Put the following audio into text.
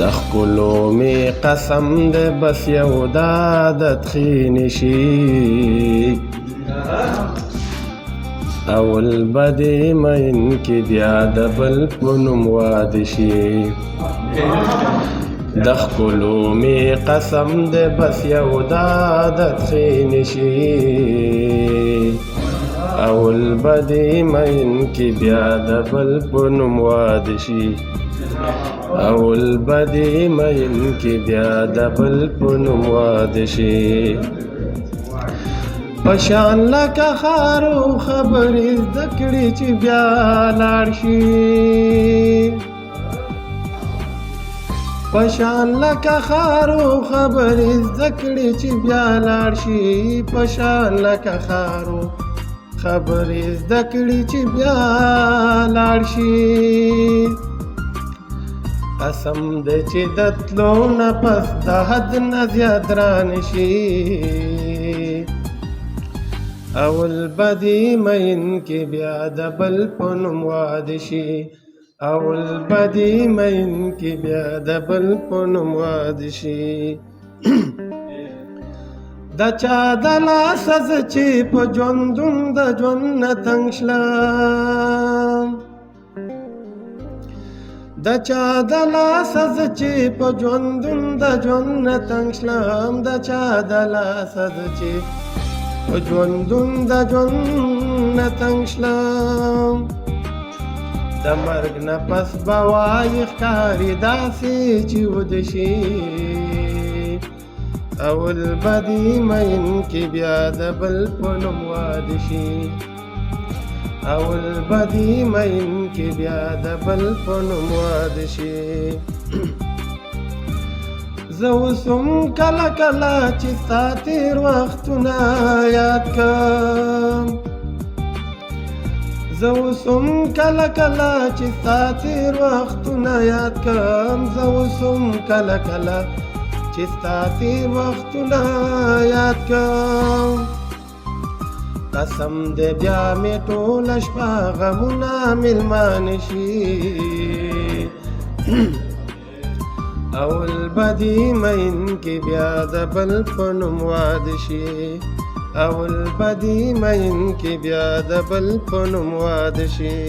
د ښکلو مې قسم دی بس یو د عادت ښې نشي اول به دې مین کې بیا د بل په نوم واده شي د ښکلو مې قسم دی بس یو د عادت ښې نشي اول به دې مین کې بیا د بل په نوم واده شي اول به دې مین کې بیا د بل په نوم واده شي پشان لکه خارو خبرې زده کړې چې بیا لاړ شي پشان لکه خارو خبرې زده کړې چې بیا لاړ شي پشان لکه خارو خبرې زده کړې چې بیا لاړ شي قسم دی چې د تلو نه پس د حد نه زیات رانه شي اول به دې مین کې بیا د بل په نوم واده شي اول به دې مین کې بیا د بل په نوم واده شي د چا د لاسه زه چې په ژوندون د ژوند نه تنګ شلم د چا د لاسه زه چې په ژوندون د ژوند نه تنګ شلم د چا د لاسه زه چې په ژوندون د ژوند نه تنګ شلم د مرګ نه پس به وایي ښکاري داسې چې وده شي اول به دې مین کې بیا د بل په نوم واده شي اول به دې مین کې بیا د بل په نوم واده شي زه اوس هم کله کله چې ستا تېر وختونه یاد کړم زه اوس هم کله کله چې ستا تېر وختونه یاد کړم زه اوس هم کله کله چې ستا تېر وختونه یاد کړم قسم دی بیا مې ټوله شپه غمونه مېلمانه شي اول به دې مین کې بیا د بل په نوم واده شي اول به دې مین کې بیا د بل په نوم واده شي